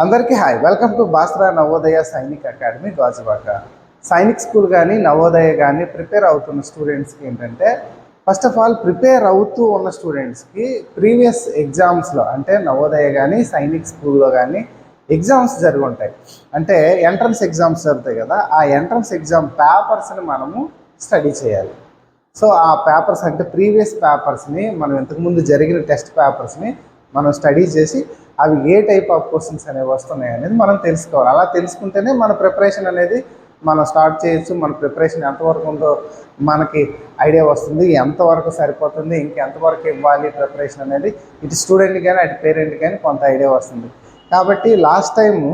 అందరికీ hi, welcome to Basra Navodaya Sainik academy Gajuwaka. Sainik school కానీ నవోదయ కానీ ప్రిపేర్ అవుతున్న స్టూడెంట్స్కి ఏంటంటే, ఫస్ట్ ఆఫ్ ఆల్ ప్రిపేర్ అవుతూ ఉన్న స్టూడెంట్స్కి ప్రీవియస్ ఎగ్జామ్స్లో అంటే నవోదయ కానీ సైనిక్ స్కూల్లో కానీ ఎగ్జామ్స్ జరిగి ఉంటాయి. అంటే ఎంట్రన్స్ ఎగ్జామ్స్ జరుగుతాయి కదా, ఆ ఎంట్రన్స్ ఎగ్జామ్ పేపర్స్ని మనము స్టడీ చేయాలి. సో ఆ పేపర్స్ అంటే ప్రీవియస్ పేపర్స్ని మనం ఇంతకుముందు జరిగిన టెస్ట్ పేపర్స్ని మనం స్టడీ చేసి అవి ఏ టైప్ ఆఫ్ క్వశ్చన్స్ అనేవి వస్తున్నాయి అనేది మనం తెలుసుకోవాలి. అలా తెలుసుకుంటేనే మన ప్రిపరేషన్ అనేది మనం స్టార్ట్ చేయొచ్చు. మన ప్రిపరేషన్ ఎంతవరకు ఉందో మనకి ఐడియా వస్తుంది, ఎంతవరకు సరిపోతుంది, ఇంకెంతవరకు ఇవ్వాలి ప్రిపరేషన్ అనేది ఇటు స్టూడెంట్ కానీ అటు పేరెంట్ కానీ కొంత ఐడియా వస్తుంది. కాబట్టి లాస్ట్ టైము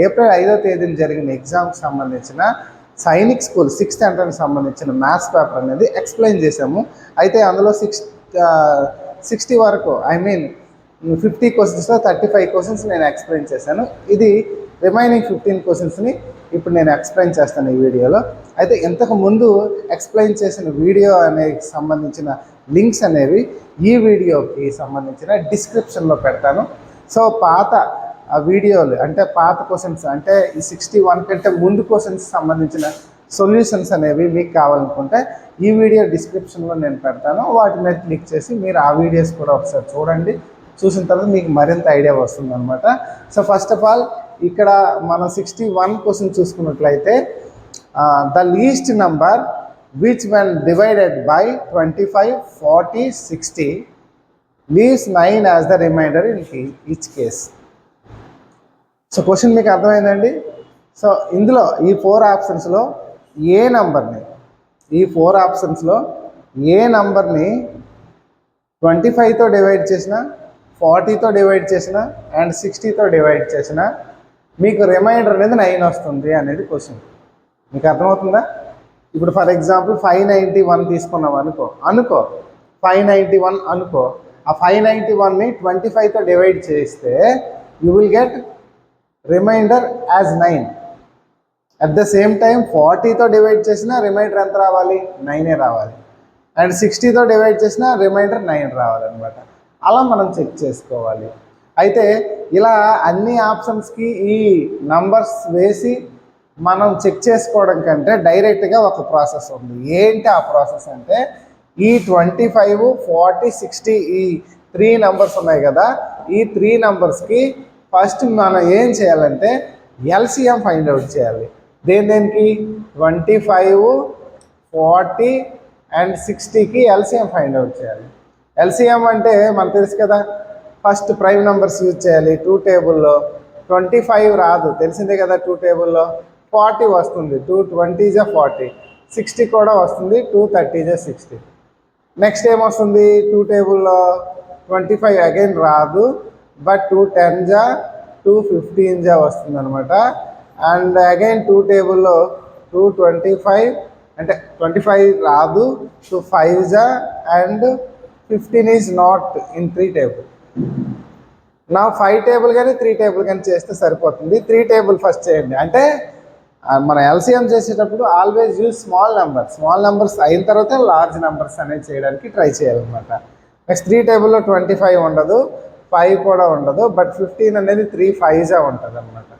ఏప్రిల్ 5వ తేదీన జరిగిన ఎగ్జామ్కి సంబంధించిన సైనిక్ స్కూల్ 6th ఎంట్రన్స్ సంబంధించిన మ్యాథ్స్ పేపర్ అనేది ఎక్స్ప్లెయిన్ చేసాము. అయితే అందులో 60 వరకు 50 క్వశ్చన్స్లో 35 క్వశ్చన్స్ నేను ఎక్స్ప్లెయిన్ చేశాను. ఇది రిమైనింగ్ 15 క్వశ్చన్స్ని ఇప్పుడు నేను ఎక్స్ప్లెయిన్ చేస్తాను ఈ వీడియోలో. అయితే ఇంతకు ముందు ఎక్స్ప్లెయిన్ చేసిన వీడియో అనేది సంబంధించిన లింక్స్ అనేవి ఈ వీడియోకి సంబంధించిన డిస్క్రిప్షన్లో పెడతాను. సో పాత వీడియోలు అంటే పాత క్వశ్చన్స్ అంటే ఈ 61 కంటే ముందు క్వశ్చన్స్ సంబంధించిన సొల్యూషన్స్ అనేవి మీకు కావాలనుకుంటే ఈ వీడియో డిస్క్రిప్షన్లో నేను పెడతాను. వాటి మీద క్లిక్ చేసి మీరు ఆ వీడియోస్ కూడా ఒకసారి చూడండి. చూసిన తర్వాత మీకు మరింత ఐడియా వస్తుంది అనమాట. సో ఫస్ట్ ఆఫ్ ఆల్ ఇక్కడ మనం 61 క్వశ్చన్ చూసుకున్నట్లయితే the least number which when divided by 25, 40, 60 leaves 9 as the remainder in each case. So question మీకు అర్థమైందండి. సో ఇందులో ఈ 4 ఆప్షన్స్లో ఏ నంబర్ని 25తో డివైడ్ చేసిన, 40తో డివైడ్ చేసిన అండ్ 60తో డివైడ్ చేసిన మీకు రిమైండర్ అనేది 9 వస్తుంది అనేది క్వశ్చన్. మీకు అర్థమవుతుందా? ఇప్పుడు ఫర్ ఎగ్జాంపుల్ 591 తీసుకున్నాం అనుకో 591 అనుకో. ఆ 591ని 25తో డివైడ్ చేస్తే you will get remainder as 9. At the same time 40తో డివైడ్ చేసిన రిమైండర్ ఎంత రావాలి? 9 రావాలి. అండ్ 60తో డివైడ్ చేసిన రిమైండర్ 9 రావాలన్నమాట. అలా మనం చెక్ చేసుకోవాలి. అయితే ఇలా అన్ని ఆప్షన్స్కి ఈ నంబర్స్ వేసి మనం చెక్ చేసుకోవడం కంటే డైరెక్ట్గా ఒక ప్రాసెస్ ఉంది. ఏంటి ఆ ప్రాసెస్ అంటే, ఈ 25, 40, 60 ఈ 3 నంబర్స్ ఉన్నాయి కదా, ఈ 3 నంబర్స్కి ఫస్ట్ మనం ఏం చేయాలంటే ఎల్సిఎం ఫైండ్ అవుట్ చేయాలి. దేనికి? 25, 40 అండ్ 60కి ఎల్సిఎం ఫైండ్ అవుట్ చేయాలి. ఎల్సిఎం అంటే మనకు తెలుసు కదా, ఫస్ట్ ప్రైమ్ నెంబర్స్ యూజ్ చేయాలి. 2 టేబుల్లో 25 రాదు, తెలిసిందే కదా. 2 టేబుల్లో 40 వస్తుంది, 2 20s 40. 60 కూడా వస్తుంది, 2 30s 60. నెక్స్ట్ ఏమొస్తుంది? 2 టేబుల్లో 25 అగైన్ రాదు, బట్ 2 10s 2 15s వస్తుంది అనమాట. అండ్ అగైన్ 2 టేబుల్లో 2 25 అంటే 25 రాదు, 2 5s and 15 is not in 3 table. నా 5 టేబుల్ కానీ 3 టేబుల్ కానీ చేస్తే సరిపోతుంది. 3 టేబుల్ ఫస్ట్ చేయండి. అంటే మన ఎల్సిఎం చేసేటప్పుడు ఆల్వేస్ యూజ్ స్మాల్ నెంబర్స్ అయిన తర్వాత లార్జ్ నెంబర్స్ అనేది చేయడానికి ట్రై చేయాలన్నమాట. నెక్స్ట్ 3 టేబుల్లో 25 ఉండదు, 5 కూడా ఉండదు, బట్ 15 అనేది 3 5s ఉంటుంది అనమాట.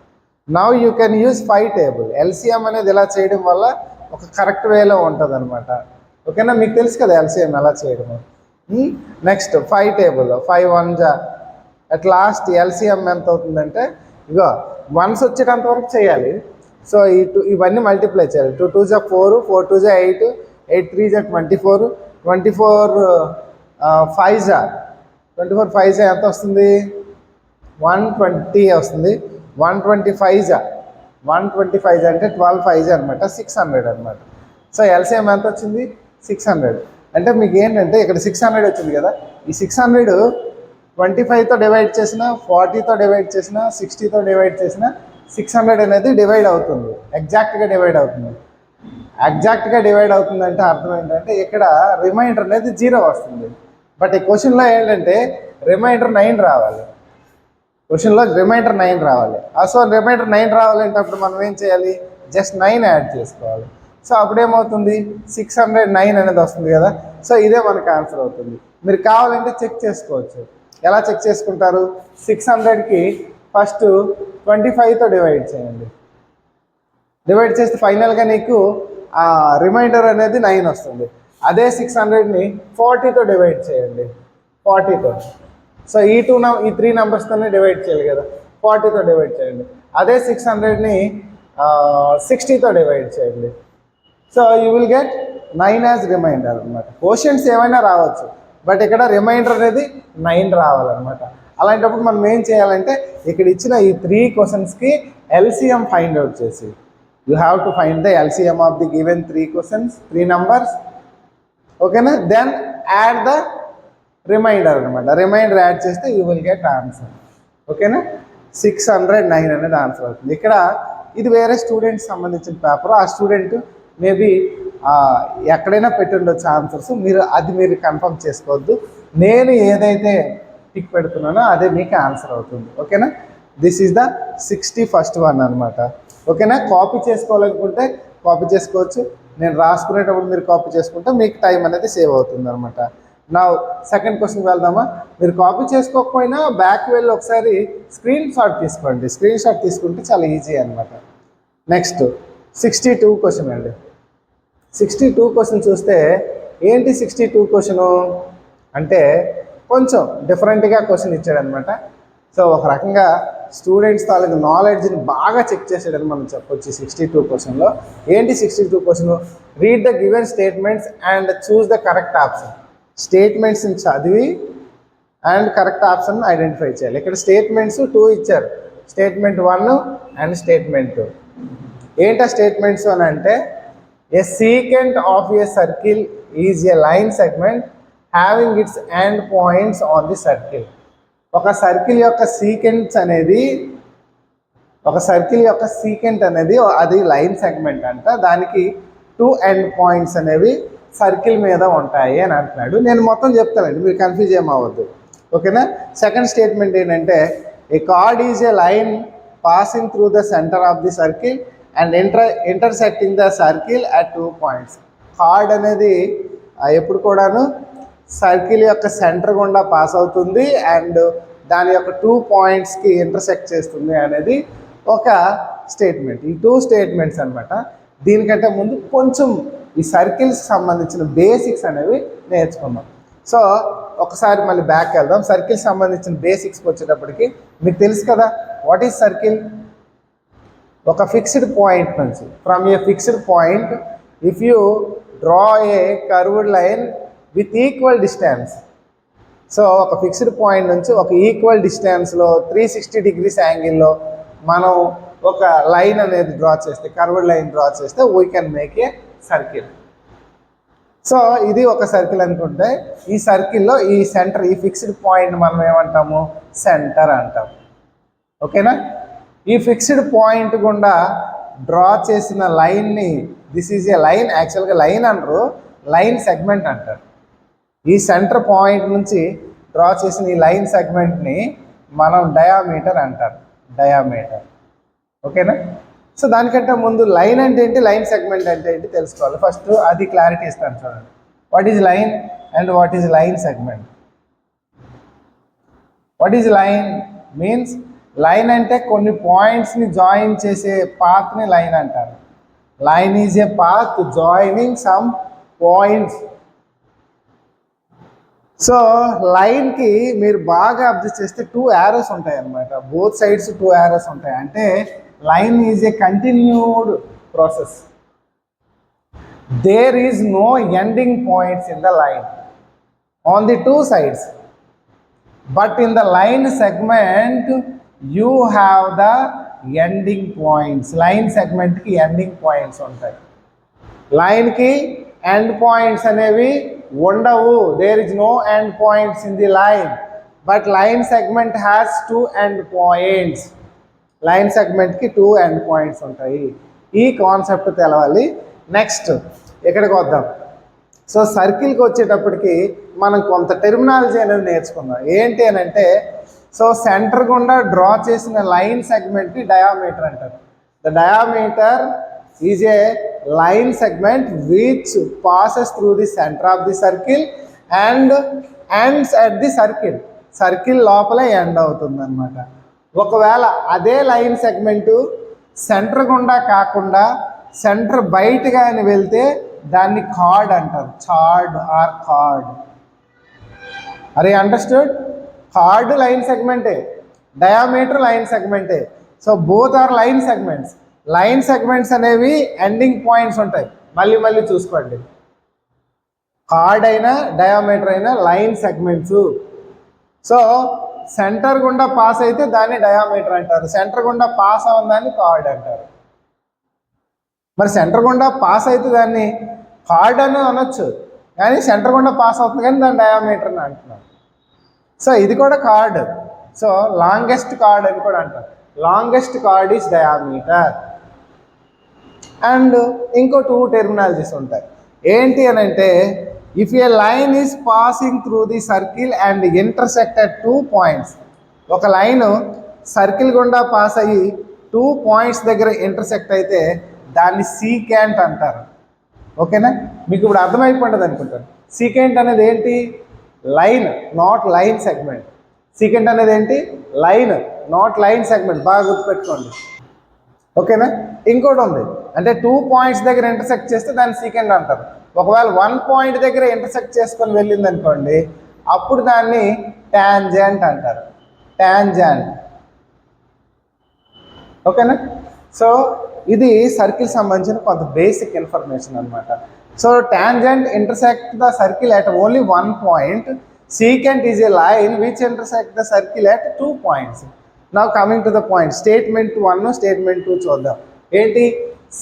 Now you can use 5 table. LCM అనేది ఇలా చేయడం వల్ల ఒక కరెక్ట్ వేలో ఉంటుంది అనమాట. ఓకేనా? మీకు తెలుసు కదా ఎల్సిఎం ఎలా చేయడము. నెక్స్ట్ 5 టేబుల్లో 5 1s అట్ లాస్ట్ ఎల్సిఎం ఎంత అవుతుందంటే, ఇగో 1s వచ్చేటంత వరకు చేయాలి. సో ఇవన్నీ మల్టిప్లై చేయాలి. 2 2s 4, 4 2s 8, 8 3s 24, 24 5s 24 5s ఎంత వస్తుంది? 120 వస్తుంది. 125s అంటే 12 5s అనమాట, 600 అనమాట. సో ఎల్సిఎం ఎంత వచ్చింది? 600. అంటే మీకు ఏంటంటే ఇక్కడ 600 వచ్చింది కదా, ఈ 600 25తో డివైడ్ చేసిన, 40తో డివైడ్ చేసిన, 60తో డివైడ్ చేసిన 600 అనేది డివైడ్ అవుతుంది, ఎగ్జాక్ట్గా డివైడ్ అవుతుంది. ఎగ్జాక్ట్గా డివైడ్ అవుతుందంటే అర్థం ఏంటంటే ఇక్కడ రిమైండర్ అనేది 0 వస్తుంది. బట్ ఈ క్వశ్చన్లో ఏంటంటే రిమైండర్ 9 రావాలి. సో రిమైండర్ 9 రావాలంటే అప్పుడు మనం ఏం చేయాలి? జస్ట్ 9 యాడ్ చేసుకోవాలి. సో అప్పుడేమవుతుంది? 609 అనేది వస్తుంది కదా. సో ఇదే మనకు ఆన్సర్ అవుతుంది. మీరు కావాలంటే చెక్ చేసుకోవచ్చు. ఎలా చెక్ చేసుకుంటారు? 600కి ఫస్ట్ 25తో డివైడ్ చేయండి. డివైడ్ చేస్తే ఫైనల్గా నీకు రిమైండర్ అనేది 9 వస్తుంది. అదే 600ని 40తో డివైడ్ చేయండి, 40తో. సో ఈ 3 నెంబర్స్తోనే డివైడ్ చేయాలి కదా, 40తో డివైడ్ చేయండి. అదే 600ని 60తో డివైడ్ చేయండి. So you will get 9 as remainder అనమాట. క్వశ్చన్స్ ఏమైనా రావచ్చు, బట్ ఇక్కడ రిమైండర్ అనేది 9 రావాలన్నమాట. అలాంటప్పుడు మనం ఏం చేయాలంటే ఇక్కడ ఇచ్చిన ఈ 3 క్వశ్చన్స్కి LCM ఫైండ్ అవుట్ చేసి, you have to find the LCM of the given 3 questions, 3 numbers. ఓకేనా? దెన్ యాడ్ ద రిమైండర్ అనమాట. రిమైండర్ యాడ్ చేస్తే యూ విల్ గెట్ ఆన్సర్. ఓకేనా? 609 అనేది ఆన్సర్ అవుతుంది. ఇక్కడ ఇది వేరే స్టూడెంట్స్ సంబంధించిన పేపర్. ఆ స్టూడెంట్ మేబీ ఎక్కడైనా పెట్టి ఉండొచ్చు ఆన్సర్స్. మీరు కన్ఫర్మ్ చేసుకోవద్దు. నేను ఏదైతే టిక్ పెడుతున్నానో అదే మీకు ఆన్సర్ అవుతుంది. ఓకేనా? This is the 61st one అనమాట. ఓకేనా? కాపీ చేసుకోవాలనుకుంటే కాపీ చేసుకోవచ్చు. నేను రాసుకునేటప్పుడు మీరు కాపీ చేసుకుంటే మీకు టైం అనేది సేవ్ అవుతుంది అనమాట. నా సెకండ్ క్వశ్చన్కి వెళ్దామా? మీరు కాపీ చేసుకోకపోయినా బ్యాక్ వెళ్ళి ఒకసారి స్క్రీన్ షాట్ తీసుకోండి. స్క్రీన్ షాట్ తీసుకుంటే చాలా ఈజీ అనమాట. నెక్స్ట్ 62 క్వశ్చన్ అండి. 62 క్వశ్చన్ చూస్తే ఏంటి 62 క్వశ్చను అంటే కొంచెం డిఫరెంట్గా క్వశ్చన్ ఇచ్చాడనమాట. సో ఒక రకంగా స్టూడెంట్స్ తాలూకు నాలెడ్జ్ని బాగా చెక్ చేసాడని మనం చెప్పొచ్చు 62 క్వశ్చన్లో. ఏంటి 62 question? Read the given statements and choose the correct option. స్టేట్మెంట్స్ని చదివి అండ్ కరెక్ట్ ఆప్షన్ ఐడెంటిఫై చేయాలి. ఇక్కడ స్టేట్మెంట్స్ 2 ఇచ్చారు, స్టేట్మెంట్ 1 అండ్ స్టేట్మెంట్ 2. ఏంటా స్టేట్మెంట్స్ అని అంటే, a secant of a circle is a line segment having its end points on the circle. ఒక circle యొక్క సీకెంట్ అనేది అది లైన్ సెగ్మెంట్ అంట. దానికి 2 ఎండ్ పాయింట్స్ అనేవి సర్కిల్ మీద ఉంటాయి అని అంటున్నాడు. నేను మొత్తం చెప్తానండి, మీరు కన్ఫ్యూజ్ ఏమవద్దు. ఓకేనా? సెకండ్ స్టేట్మెంట్ ఏంటంటే, a chord is a line passing through the centre of the circle and intersecting the circle at 2 points. Chord అనేది ఎప్పుడు కూడాను సర్కిల్ యొక్క సెంటర్ గుండా పాస్ అవుతుంది అండ్ దాని యొక్క 2 పాయింట్స్కి ఇంటర్సెక్ట్ చేస్తుంది అనేది ఒక స్టేట్మెంట్. ఈ 2 స్టేట్మెంట్స్ అనమాట. దీనికంటే ముందు కొంచెం ఈ సర్కిల్స్ సంబంధించిన బేసిక్స్ అనేవి నేర్చుకుందాం. సో ఒకసారి మళ్ళీ బ్యాక్ వెళ్దాం. సర్కిల్స్ సంబంధించిన బేసిక్స్కి వచ్చేటప్పటికి మీకు తెలుసు కదా, వాట్ ఈజ్ సర్కిల్? ఒక ఫిక్స్డ్ పాయింట్ నుంచి, from A fixed point if you draw A curved line with equal distance. So ఒక ఫిక్స్డ్ పాయింట్ నుంచి ఒక ఈక్వల్ డిస్టెన్స్లో 360 degrees యాంగిల్లో మనం ఒక లైన్ అనేది డ్రా చేస్తే, కర్వ్డ్ లైన్ డ్రా చేస్తే we can make a circle. So ఇది ఒక సర్కిల్ అనుకుంటే, ఈ సర్కిల్లో ఈ సెంటర్, ఈ ఫిక్స్డ్ పాయింట్ మనం ఏమంటాము? సెంటర్ అంటాం. ఓకేనా? ఈ ఫిక్స్డ్ పాయింట్ గుండా డ్రా చేసిన లైన్ని, దిస్ ఈజ్ ఏ లైన్, యాక్చువల్గా లైన్ అనరు, లైన్ సెగ్మెంట్ అంటారు. ఈ సెంటర్ పాయింట్ నుంచి డ్రా చేసిన ఈ లైన్ సెగ్మెంట్ని మనం డయామీటర్ అంటారు, డయామీటర్. ఓకేనా? సో దానికంటే ముందు లైన్ అంటే ఏంటి, లైన్ సెగ్మెంట్ అంటే ఏంటి తెలుసుకోవాలి. ఫస్ట్ అది క్లారిటీ ఇస్తాను చూడండి. What is line and what is line segment? What is line means, line అంటే కొన్ని పాయింట్స్ని జాయిన్ చేసే పాత్ని లైన్ అంటారు. Line is A path joining some points. So లైన్కి మీరు బాగా అబ్జర్వ్ చేస్తే 2 arrows ఉంటాయి అన్నమాట. బోత్ సైడ్స్ 2 arrows ఉంటాయి. అంటే line is a continued process. There is no ending points in the line on the 2 sides. But in the line segment you have the ending points. Line సెగ్మెంట్కి ending points ఉంటాయి. లైన్కి end points అనేవి ఉండవు. There is no end points in the line. But line segment has 2 end points. Line సెగ్మెంట్కి 2 end points ఉంటాయి. ఈ concept తెలవాలి. Next ఎక్కడికి వద్దాం? సో సర్కిల్కి వచ్చేటప్పటికి మనం కొంత టెర్మినాలజీ అనేది నేర్చుకుందాం. ఏంటి అని అంటే, సో సెంటర్ గుండా డ్రా చేసిన లైన్ సెగ్మెంట్కి డయామీటర్ అంటారు. The diameter is a line segment which passes through the center of the circle and ends at the circle. Circle లోపల ఎండ్ అవుతుంది అనమాట. ఒకవేళ అదే లైన్ సెగ్మెంటు సెంటర్ గుండా కాకుండా సెంటర్ బయటగా అని వెళ్తే దాన్ని కార్డ్ అంటారు. Chord or chord. అరే అండర్స్టూడ్? కార్డ్ లైన్ సెగ్మెంటే, డయామీటర్ లైన్ సెగ్మెంటే. So both are line segments. Line segments అనేవి ఎండింగ్ పాయింట్స్ ఉంటాయి. మళ్ళీ మళ్ళీ చూసుకోండి. కార్డ్ అయినా డయామీటర్ అయినా లైన్ సెగ్మెంట్స్. సో సెంటర్ గుండా పాస్ అయితే దాన్ని డయామీటర్ అంటారు, సెంటర్ గుండా పాస్ అవ్వని దాన్ని కార్డ్ అంటారు. మరి సెంటర్ గుండా పాస్ అయితే దాన్ని కార్డ్ అని అనొచ్చు, కానీ సెంటర్ గుండా పాస్ అవుతుంది కానీ దాన్ని డయామీటర్ అని అంటున్నాం. సో ఇది కూడా కార్డ్. సో లాంగెస్ట్ కార్డ్ అని కూడా అంటారు. Longest card is diameter. And ఇంకో 2 టెర్మినాలజీస్ ఉంటాయి. ఏంటి అని అంటే, if A line is passing through the circle and intersect at 2 points. ఒక లైన్ సర్కిల్ గుండా పాస్ అయ్యి 2 పాయింట్స్ దగ్గర ఇంటర్సెక్ట్ అయితే దాన్ని సీకెంట్ అంటారు. ఓకేనా? మీకు ఇప్పుడు అర్థమైపోతుంది అనుకుంటాను. సీకెంట్ అనేది ఏంటి? Line, not line segment. Secant అనేది ఏంటి? Line, not line segment. బాగా గుర్తుపెట్టుకోండి. ఓకేనా? ఇంకోటి ఉంది, అంటే 2 పాయింట్స్ దగ్గర ఇంటర్సెక్ట్ చేస్తే దాన్ని సీకెంట్ అంటారు. ఒకవేళ 1 పాయింట్ దగ్గర ఇంటర్సెక్ట్ చేసుకొని వెళ్ళింది అనుకోండి, అప్పుడు దాన్ని టాంజెంట్ అంటారు. టాంజెంట్. ఓకేనా? సో ఇది సర్కిల్ సంబంధించిన కొంత బేసిక్ ఇన్ఫర్మేషన్ అనమాట. So tangent intersect the circle at only 1 point. Secant is a line which intersect the circle at 2 points. Now coming to the point, statement 1, statement 2 చూద్దాం. ఏంటి?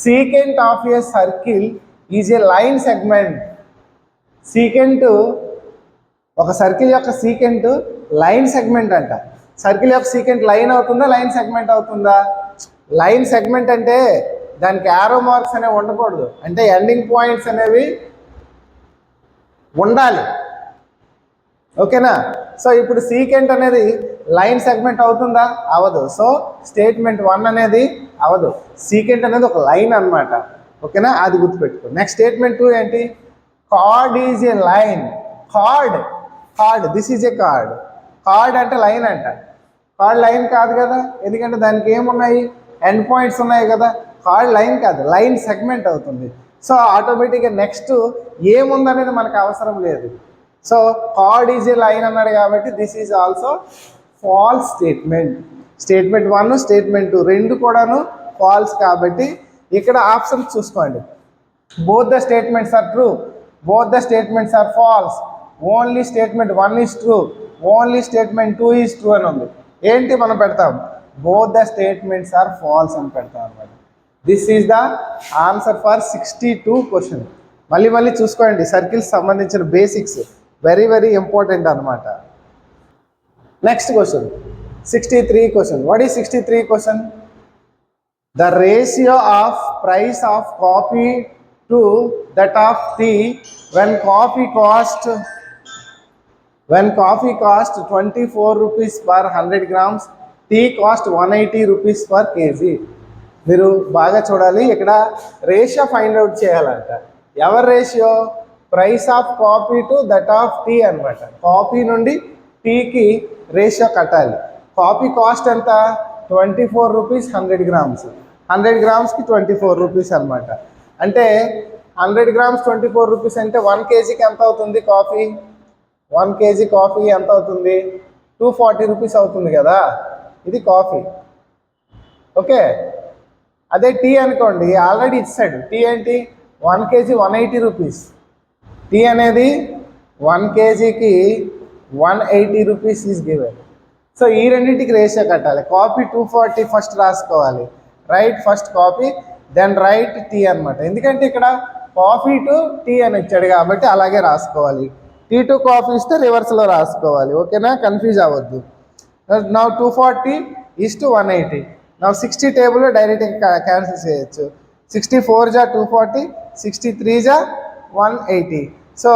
Secant of a circle is a line segment. Secant, ఒక circle యొక్క secant line segment అంట. Circle యొక్క secant line అవుతుందా, line segment అవుతుందా? Line segment అంటే దానికి యారో మార్క్స్ అనేవి ఉండకూడదు, అంటే ఎండింగ్ పాయింట్స్ అనేవి ఉండాలి. ఓకేనా? సో ఇప్పుడు సీకెంట్ అనేది లైన్ సెగ్మెంట్ అవుతుందా? అవదు. సో స్టేట్మెంట్ 1 అనేది అవదు. సీకెంట్ అనేది ఒక లైన్ అనమాట. ఓకేనా? అది గుర్తుపెట్టుకో. నెక్స్ట్ స్టేట్మెంట్ 2 ఏంటి? Chord is a line. Chord, chord, this is a chord. Chord అంటే లైన్ అంట. కార్డ్ లైన్ కాదు కదా, ఎందుకంటే దానికి ఏమున్నాయి? ఎండ్ పాయింట్స్ ఉన్నాయి కదా. కార్డ్ లైన్ కాదు, లైన్ సెగ్మెంట్ అవుతుంది. సో ఆటోమేటిక్గా నెక్స్ట్ ఏముందనేది మనకు అవసరం లేదు. So chord is a line అన్నాడు కాబట్టి this is also false statement. Statement 1, statement 2 రెండు కూడాను ఫాల్స్ కాబట్టి ఇక్కడ ఆప్షన్స్ చూసుకోండి. Both the statements are true, both the statements are false, only statement 1 is true, only statement 2 is true అని ఉంది. ఏంటి మనం పెడతాం? Both the statements are false అని పెడతాం అనమాట. This is the answer for 62 question. మళ్ళీ మళ్ళీ చూసుకోండి, సర్కిల్స్ సంబంధించిన బేసిక్స్ వెరీ వెరీ ఇంపార్టెంట్ అనమాట. Next question 63 question. What is 63 question? The ratio of price of coffee to that of tea when coffee cost 24 rupees per 100 grams, tea cost 180 rupees per kg. మీరు బాగా చూడాలి, ఇక్కడ ratio find out చేయాలంట. ఎవరి రేషియో? Price of coffee to that of tea అనమాట. Coffee నుండి టీకి రేషియో కట్టాలి. కాఫీ కాస్ట్ ఎంత? 24 rupees 100 grams. 100 grams కి 24 rupees అనమాట. అంటే 100 grams 24 rupees అంటే 1 kgకి ఎంత అవుతుంది కాఫీ? 1 kg కాఫీ ఎంత అవుతుంది? 240 rupees అవుతుంది కదా. ఇది కాఫీ. ఓకే, అదే టీ అనుకోండి, ఆల్రెడీ ఇచ్చాడు. టీ ఏంటి? 1 kg 180 rupees. టీ అనేది 1 kgకి 180 rupees ఈజ్ గివెన్. సో ఈ రెండింటికి రేషియో కట్టాలి. కాఫీ 240 ఫస్ట్ రాసుకోవాలి. Write first coffee, then write tea అనమాట. ఎందుకంటే ఇక్కడ కాఫీ టు టీ అని ఇచ్చాడు కాబట్టి అలాగే రాసుకోవాలి. టీ టు కాఫీ ఇస్తే రివర్స్లో రాసుకోవాలి. ఓకేనా? కన్ఫ్యూజ్ అవ్వద్దు. నా 240 ఈజ్ టు 180. నా 60 టేబుల్లో డైరెక్ట్గా క్యాన్సిల్ చేయొచ్చు. 64 జా 240, 63 జా 180. సో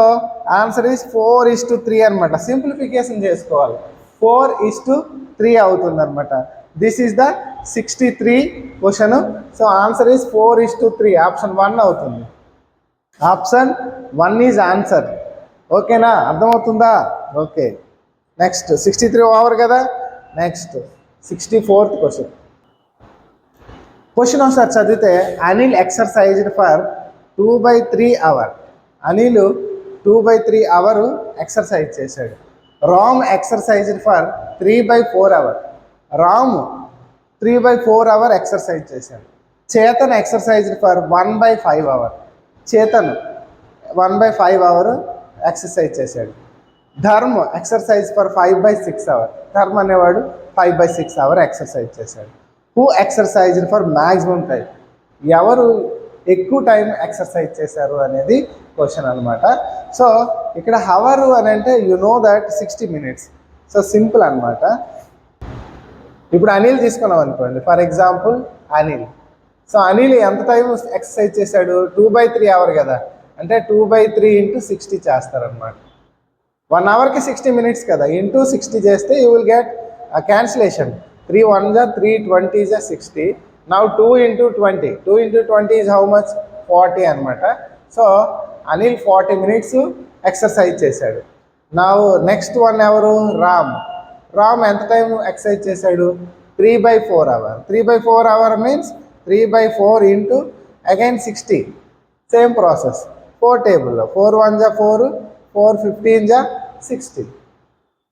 ఆన్సర్ ఈజ్ 4:3 అనమాట. సింప్లిఫికేషన్ చేసుకోవాలి. 4:3 అవుతుంది అనమాట. This is the 63 question. So answer is 4:3. Option 1 అవుతుంది. Option 1 is answer. ఓకేనా? అర్థమవుతుందా? ఓకే, నెక్స్ట్ 63 ఓవర్ కదా. Next 64th question. క్వశ్చన్ ఒకసారి చదివితే Anil exercised for 2/3 hour. Anil 2/3 hour exercise చేశాడు. Ram exercised for 3/4 hour. Ram 3/4 hour exercise చేశాడు. Chetan exercised for 1/5 hour. Chetan 1/5 hour exercise చేశాడు. Dharm exercise for 5/6 hour. Dharm అనేవాడు 5/6 అవర్ ఎక్సర్సైజ్ చేశాడు. Who exercised for maximum time. ఎవరు ఎక్కువ టైం ఎక్సర్సైజ్ చేశారు అనేది క్వశ్చన్ అనమాట. సో ఇక్కడ హవర్ అని అంటే you know that 60 minutes. So simple అనమాట. ఇప్పుడు అనిల్ తీసుకున్నాం అనుకోండి, for example Anil. So Anil ఎంత టైం ఎక్సర్సైజ్ చేశాడు? 2/3 అవర్ కదా, అంటే 2/3 × 60 చేస్తారనమాట. 1 అవర్కి 60 minutes కదా, ఇంటూ 60 చేస్తే you will get cancellation. 3 1 = 3, 20 = 60. Now 2 × 20. 2 × 20 is how much? 40 అనమాట. సో అనిల్ 40 minutes ఎక్సర్సైజ్ చేశాడు. నౌ నెక్స్ట్ వన్ ఎవరు? రామ్. రామ్ ఎంత టైం ఎక్సర్సైజ్ చేశాడు? 3/4 hour. 3/4 hour means 3/4 × again 60. Same process 4 టేబుల్లో 4 1 = 4, 4 15 = 60.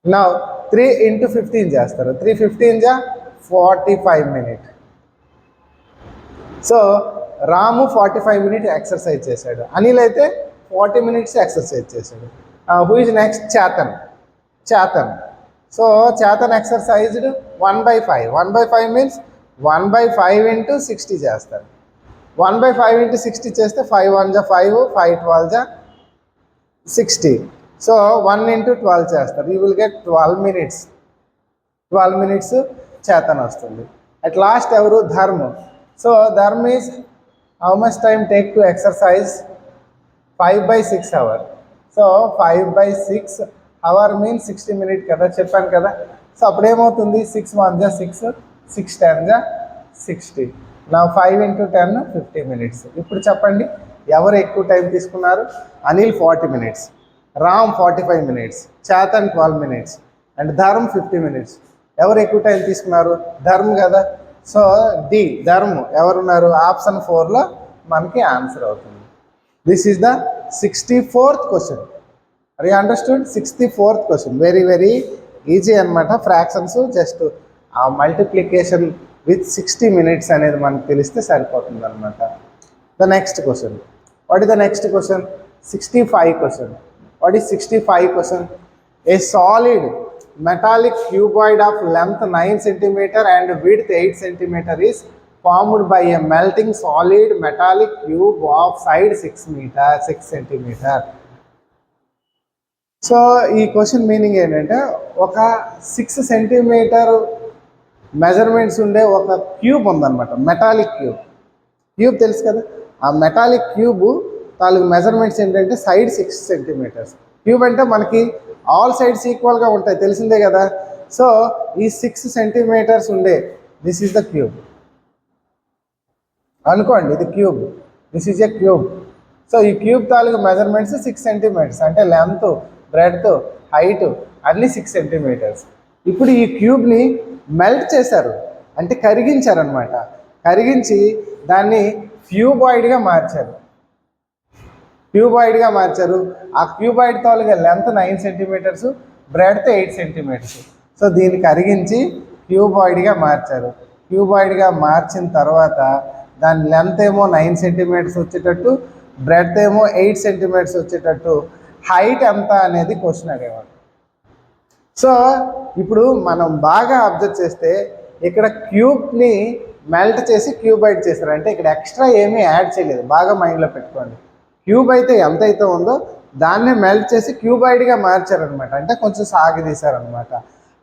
నౌ 3 × 15 చేస్తారు. 3 15 = 45 minutes. సో రాము 45 minutes ఎక్సర్సైజ్ చేశాడు. అనిల్ అయితే 40 minutes ఎక్సర్సైజ్ చేశాడు. Who is next? Chetan. Chetan. So Chetan exercised 1/5. 1/5 means 1/5 × 60 చేస్తారు. 1/5 × 60 చేస్తే 5 1 = 5, 5 12 = 60. సో 1 × 12 చేస్తారు. You will get 12 minutes. 12 minutes Chetan వస్తుంది. అట్ లాస్ట్ ఎవరు? Dharm. So Dharm is how much time take to exercise? 5/6 hour. So 5/6 hour means 60 minutes కదా, చెప్పాను కదా. సో అప్పుడు ఏమవుతుంది? 6 1 = 6, 6 10 = 60. నా 5 × 10 50 minutes. ఇప్పుడు చెప్పండి ఎవరు ఎక్కువ టైం తీసుకున్నారు? Anil 40 minutes, Ram 45 minutes, Chetan 12 minutes and Dharma 50 minutes. ఎవరు ఎక్కువ టైం తీసుకున్నారు? ధర్మ్ కదా. సో డి ధర్మ్ ఎవరున్నారు? ఆప్షన్ 4లో మనకి ఆన్సర్ అవుతుంది. This is the 64th question. Are you understood? 64th question very very easy అనమాట. Fractions just uh multiplication with 60 minutes అనేది మనకు తెలిస్తే సరిపోతుంది అనమాట. The next question. What is the next question? 65 question. What is 65 question? A solid metallic cuboid of length 9 cm and width 8 cm is formed by a melting solid metallic cube of side 6 cm. So ఈ question meaning ఏంటంటే, ఒక 6 cm measurements ఉండే ఒక cube ఉందన్నమాట. Metallic cube. Cube తెలుసు కదా, ఆ metallic cube తాలూకు మెజర్మెంట్స్ ఏంటంటే సైడ్ 6 cm. క్యూబ్ అంటే మనకి ఆల్ సైడ్స్ ఈక్వల్గా ఉంటాయి, తెలిసిందే కదా. సో ఈ 6 cm ఉండే దిస్ ఈజ్ ద క్యూబ్ అనుకోండి. ఇది cube, this is a cube. So ఈ క్యూబ్ తాలూకు మెజర్మెంట్స్ 6 cm, అంటే లెంత్, బ్రెడ్త్, హైట్ అన్నీ 6 cm. ఇప్పుడు ఈ క్యూబ్ని మెల్ట్ చేశారు, అంటే కరిగించారనమాట. కరిగించి దాన్ని క్యూబాయిడ్గా మార్చారు. క్యూబాయిడ్గా మార్చారు. ఆ క్యూబాయిడ్ తాలూగా length 9 cm, breadth 8 cm. So దీన్ని కరిగించి క్యూబాయిడ్గా మార్చారు. క్యూబాయిడ్గా మార్చిన తర్వాత దాని లెంత్ ఏమో 9 cm వచ్చేటట్టు, బ్రెడ్త్ ఏమో 8 cm వచ్చేటట్టు, హైట్ ఎంత అనేది క్వశ్చన్ అడిగేవాడు. సో ఇప్పుడు మనం బాగా అబ్జర్వ్ చేస్తే ఇక్కడ క్యూబ్ని మెల్ట్ చేసి క్యూబాయిడ్ చేశారు, అంటే ఇక్కడ ఎక్స్ట్రా ఏమీ యాడ్ చేయలేదు. బాగా మైండ్లో పెట్టుకోండి. క్యూబ్ అయితే ఎంత అయితే ఉందో దాన్నే మెల్ట్ చేసి క్యూబాయిడ్గా మార్చారనమాట, అంటే కొంచెం సాగదీశారనమాట.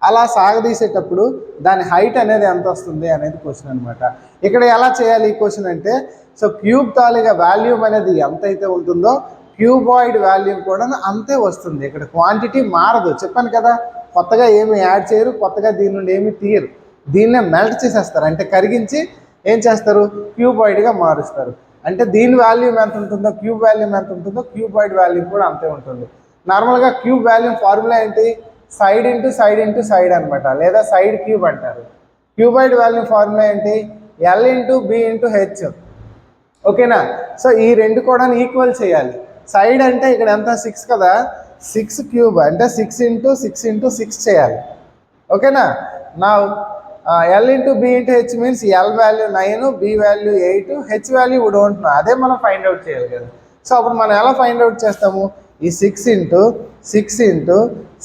అలా సాగదీసేటప్పుడు దాని హైట్ అనేది ఎంత వస్తుంది అనేది క్వశ్చన్ అనమాట. ఇక్కడ ఎలా చేయాలి ఈ క్వశ్చన్ అంటే, సో క్యూబ్ తాలూగా వాల్యూమ్ అనేది ఎంత అయితే ఉంటుందో క్యూబాయిడ్ వాల్యూమ్ కూడా అంతే వస్తుంది. ఇక్కడ క్వాంటిటీ మారదు, చెప్పాను కదా. కొత్తగా ఏమి యాడ్ చేయరు, కొత్తగా దీని నుండి ఏమి తీయరు. దీన్నే మెల్ట్ చేసేస్తారు, అంటే కరిగించి ఏం చేస్తారు? క్యూబాయిడ్గా మారుస్తారు. అంటే దీని వాల్యూమ్ ఎంత ఉంటుందో, క్యూబ్ వాల్యూమ్ ఎంత ఉంటుందో క్యూబాయిడ్ వాల్యూమ్ కూడా అంతే ఉంటుంది. నార్మల్గా క్యూబ్ వాల్యూమ్ ఫార్ములా ఏంటి? Side into side into side అనమాట, లేదా సైడ్ క్యూబ్ అంటారు. క్యూబాయిడ్ వాల్యూ ఫార్ములా ఏంటి? L into B into H. ఓకేనా? సో ఈ రెండు కూడా ఈక్వల్ చేయాలి. సైడ్ అంటే ఇక్కడ ఎంత 6 కదా, 6 క్యూబ్ అంటే 6 ఇంటూ 6 ఇంటూ 6 చేయాలి. ఓకేనా? నా L into B into H means L value 9, B value 8, H value would ఉంటున్నా, అదే మనం ఫైండ్ అవుట్ చేయాలి కదా. సో అప్పుడు మనం ఎలా ఫైండ్ అవుట్ చేస్తాము? ఈ 6 into 6 into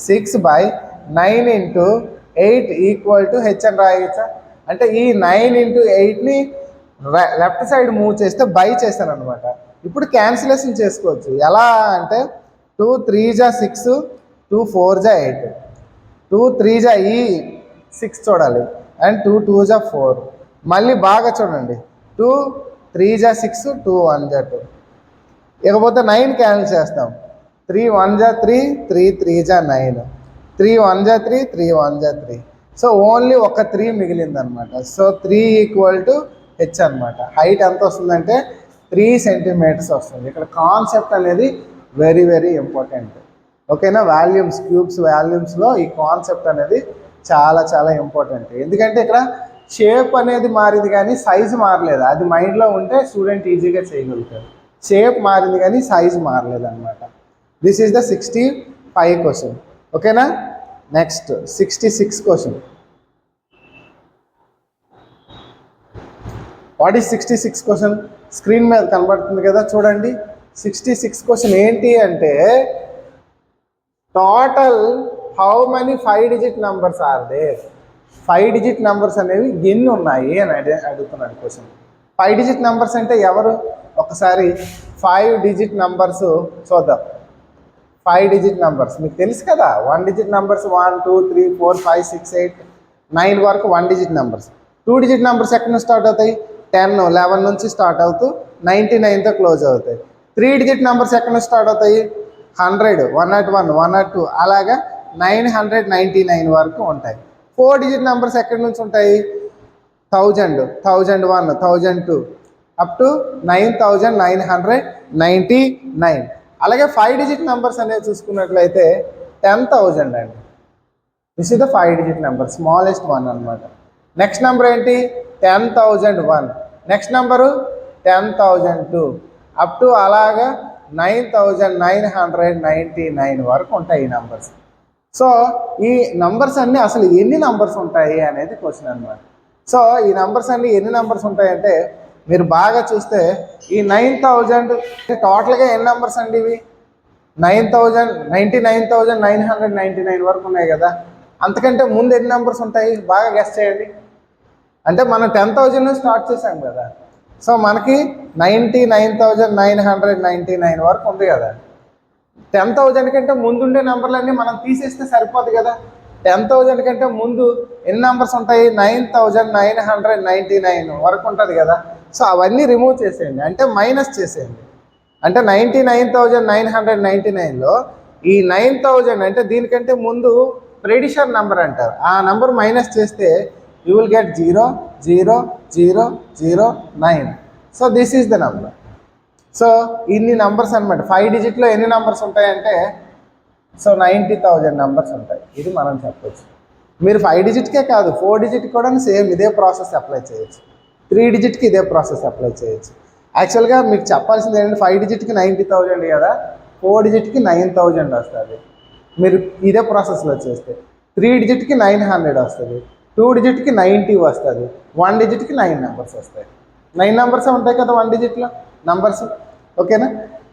6 by 9 into 8 equal to H అని రాయచ్చా? అంటే ఈ 9 ఇంటూ 8ని లెఫ్ట్ సైడ్ మూవ్ చేస్తే బై చేశాను అనమాట. ఇప్పుడు క్యాన్సిలేషన్ చేసుకోవచ్చు. ఎలా అంటే 2 3 జా 6, 2 4 జా 8, 2 3 జా ఈ 6 చూడాలి, అండ్ 2 2 జా 4. మళ్ళీ బాగా చూడండి, 2 3 జా 6, 2 1 జా 2. ఇకపోతే 9 క్యాన్సిల్ చేస్తాం. 3 1 జా 3, 3 3 జా 9, 3 1 జా 3, 3 1 జా 3. సో ఓన్లీ ఒక 3 మిగిలిందనమాట. సో 3 ఈక్వల్ టు హెచ్ అనమాట. హైట్ ఎంత వస్తుందంటే 3 సెంటీమీటర్స్ వస్తుంది. ఇక్కడ కాన్సెప్ట్ అనేది వెరీ వెరీ ఇంపార్టెంట్. ఓకేనా? వాల్యూమ్స్, క్యూబ్స్ వాల్యూమ్స్లో ఈ కాన్సెప్ట్ అనేది చాలా చాలా ఇంపార్టెంట్. ఎందుకంటే ఇక్కడ షేప్ అనేది మారింది కానీ సైజు మారలేదు. అది మైండ్లో ఉంటే స్టూడెంట్ ఈజీగా చేయగలుగుతారు. షేప్ మారింది కానీ సైజు మారలేదు అనమాట. This is the 65 question. ఓకేనా? Next 66 question. What is 66 question? Screen మీద కనబడుతుంది కదా, చూడండి. 66 క్వశ్చన్ ఏంటి అంటే total how many 5 digit numbers are there? 5 digit numbers అనేవి ఎన్ని ఉన్నాయి అని అడుగుతున్నాను క్వశ్చన్. 5 డిజిట్ నెంబర్స్ అంటే ఎవరు? ఒకసారి 5 డిజిట్ నెంబర్స్ చూద్దాం. 5 డిజిట్ నెంబర్స్ మీకు తెలుసు కదా. 1 డిజిట్ నెంబర్స్ 1 2 3 4 5 6 8 9 వరకు 1 డిజిట్ నెంబర్స్. 2 డిజిట్ నెంబర్స్ ఎక్కడి నుంచి స్టార్ట్ అవుతాయి? 10 11 నుంచి స్టార్ట్ అవుతూ 99తో క్లోజ్ అవుతాయి. 3 డిజిట్ నెంబర్స్ ఎక్కడి నుంచి స్టార్ట్ అవుతాయి? 100, 101, 102 అలాగా 999 వరకు ఉంటాయి. 4 డిజిట్ నెంబర్స్ ఎక్కడి నుంచి ఉంటాయి? 1000, 1001, 1002 అప్ టు 9999. అలాగే 5 డిజిట్ నెంబర్స్ అనేవి చూసుకున్నట్లయితే 10,000 అండి. This is the 5 digit number, smallest one అనమాట. నెక్స్ట్ నెంబర్ ఏంటి? 10,001. నెక్స్ట్ నెంబరు 10,002 అప్ టు అలాగా 9,999 వరకు ఉంటాయి ఈ నెంబర్స్. సో ఈ నంబర్స్ అన్నీ అసలు ఎన్ని నంబర్స్ ఉంటాయి అనేది క్వశ్చన్ అనమాట. సో ఈ నంబర్స్ అన్నీ ఎన్ని నంబర్స్ ఉంటాయంటే మీరు బాగా చూస్తే ఈ 9,000 టోటల్గా ఎన్ని నెంబర్స్ అండి ఇవి? 99,999 వరకు ఉన్నాయి కదా. అంతకంటే ముందు ఎన్ని నెంబర్స్ ఉంటాయి బాగా గెస్ చేయండి. అంటే మనం 10,000 నుంచి స్టార్ట్ చేసాం కదా. సో మనకి 99,999 వరకు ఉంది కదా. 10,000 కంటే ముందు ఉండే నెంబర్లన్నీ మనం తీసేస్తే సరిపోదు కదా. 10,000 కంటే ముందు ఎన్ని నెంబర్స్ ఉంటాయి? 9,999 వరకు ఉంటుంది కదా. సో అవన్నీ రిమూవ్ చేసేయండి, అంటే మైనస్ చేసేయండి. అంటే 99,999లో ఈ 9,000 అంటే దీనికంటే ముందు ప్రెడిషన్ నెంబర్ అంటారు. ఆ నెంబర్ మైనస్ చేస్తే you will get 0,0,0,0,9. So this is the number. So ఇన్ని నెంబర్స్ అనమాట. 5 డిజిట్లో ఎన్ని నెంబర్స్ ఉంటాయంటే సో 90,000 నెంబర్స్ ఉంటాయి. ఇది మనం చెప్పచ్చు. మీరు 5 డిజిట్కే కాదు 4 డిజిట్ కూడా సేమ్ ఇదే ప్రాసెస్ అప్లై చేయొచ్చు. 3 డిజిట్కి ఇదే ప్రాసెస్ అప్లై చేయొచ్చు. యాక్చువల్గా మీకు చెప్పాల్సింది ఏంటంటే 5 డిజిట్కి 90,000 కదా, 4 డిజిట్కి 9,000 వస్తుంది. మీరు ఇదే ప్రాసెస్లో చేస్తే 3 డిజిట్కి 900 వస్తుంది, 2 డిజిట్కి 90 వస్తుంది, 1 డిజిట్కి 9 నెంబర్స్ వస్తాయి. 9 నెంబర్స్ ఉంటాయి కదా 1 డిజిట్లో నంబర్స్. ఓకేనా?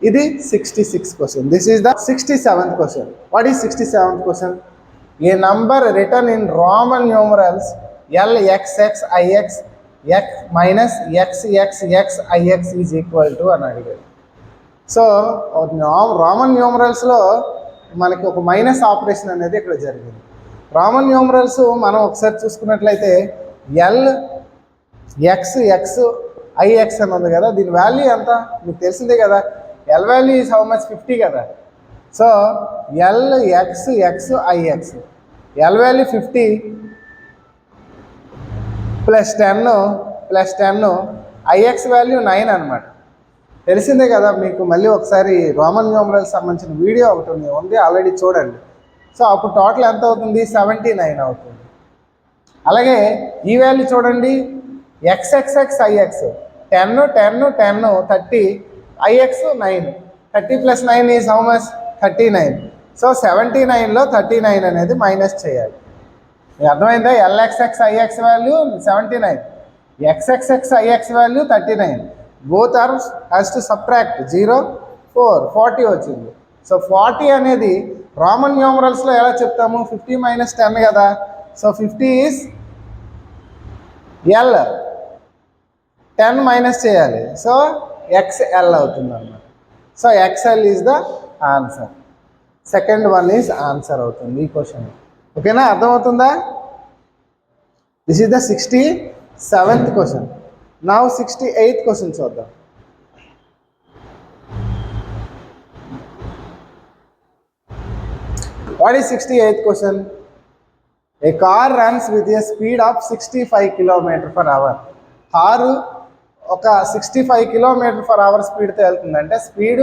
ఇది 66 question. This is the 67th question. What is 67th question? A number return in Roman numerals LXXIX X minus XXXIX is equal to అని అడిగాడు. సో రోమన్ న్యూమరల్స్లో మనకి ఒక మైనస్ ఆపరేషన్ అనేది ఇక్కడ జరిగింది. రోమన్ న్యూమరల్స్ మనం ఒకసారి చూసుకున్నట్లయితే LXXIX అని ఉంది కదా, దీని వాల్యూ ఎంత మీకు తెలిసిందే కదా. L value is how much? 50 కదా. So LXXIX L value 50 plus 10 IX value 9 అనమాట. తెలిసిందే కదా మీకు. మళ్ళీ ఒకసారి రోమన్ న్యూమరల్స్ సంబంధించిన వీడియో ఒకటి ఉంది, ఆల్రెడీ చూడండి. సో అప్పుడు టోటల్ ఎంత అవుతుంది? 79 అవుతుంది. అలాగే ఈ వాల్యూ చూడండి, XXX IX 10 10 10 30, IX 9, 30 + 9 is how much 39. So 79లో 39 అనేది మైనస్ చేయాలి. మీకు అర్థమైందా? LXX IX value 79, XXX IX value 39. Both are has to subtract 0 4 40 వచ్చింది. సో 40 అనేది రోమన్ న్యూమరల్స్లో ఎలా చెప్తాము? 50 - 10 కదా. సో 50 ఈజ్ ఎల్, 10 మైనస్ చేయాలి. సో XL అవుతుంది అన్నమాట. So XL is the answer. Second one is answer అవుతుంది ఈ క్వశ్చన్. ఓకేనా? అర్థమవుతుందా? This is the 67th question. Now 68th question చూద్దాం. What is 68th question? A car runs with a speed of 65 km/h. Car ఒక 65 km/h స్పీడ్తో వెళ్తుందంటే speed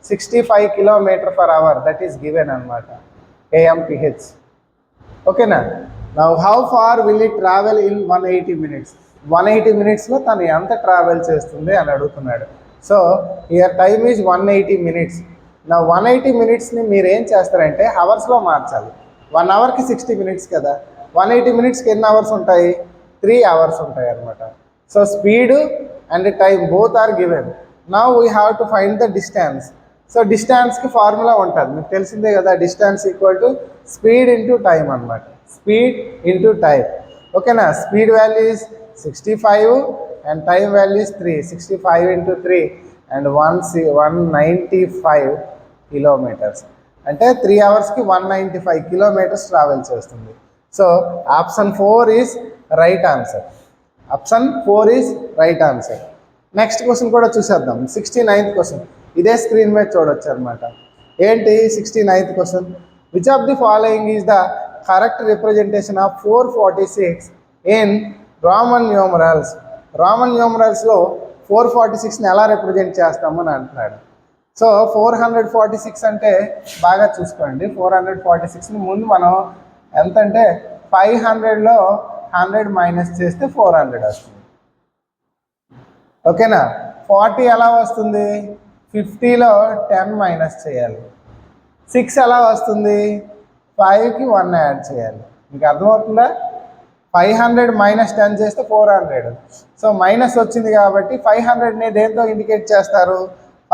65 km/h, that is given అనమాట, AMPH. ఓకేనా? Now how far will it travel in 180 minutes? 180 minutesలో తను ఎంత travel చేస్తుంది అని అడుగుతున్నాడు. So year time is 180 minutes. నా 180 minutesని మీరు ఏం చేస్తారంటే అవర్స్లో మార్చాలి. 1 అవర్కి 60 minutes కదా. 180 minutesకి ఎన్ని అవర్స్ ఉంటాయి? 3 hours ఉంటాయి అనమాట. So speed and time both are given. Now we have to find the distance. So డిస్టెన్స్కి ఫార్ములా ఉంటుంది, మీకు తెలిసిందే కదా. Distance equal to speed into time అనమాట. Speed into time. ఓకేనా? Speed value is 65 and time value is 3. 65 × 3 and 195 kilometers. అంటే 3 అవర్స్కి 195 kilometers travel చేస్తుంది. So option 4 is right answer. Option 4 is right answer. Next question కూడా చూసేద్దాం. 69th question. ఇదే screen మీద చూడొచ్చు అనమాట. ఏంటి 69th question? Which of the following is the correct representation of 446 in Roman numerals? Roman న్యూమరల్స్లో 446ని ఎలా రిప్రజెంట్ చేస్తామని అంటున్నాడు. సో 446 అంటే బాగా చూసుకోండి. 446ని ముందు మనం ఎంత అంటే 500లో 100 మైనస్ చేస్తే 400 వస్తుంది. ఓకేనా? 40 ఎలా వస్తుంది? 50లో 10 మైనస్ చేయాలి. 6 ఎలా వస్తుంది? 5కి 1 యాడ్ చేయాలి. మీకు అర్థమవుతుందా? 500 - 10 చేస్తే 400. సో మైనస్ వచ్చింది కాబట్టి 500ని దేంతో ఇండికేట్ చేస్తారు?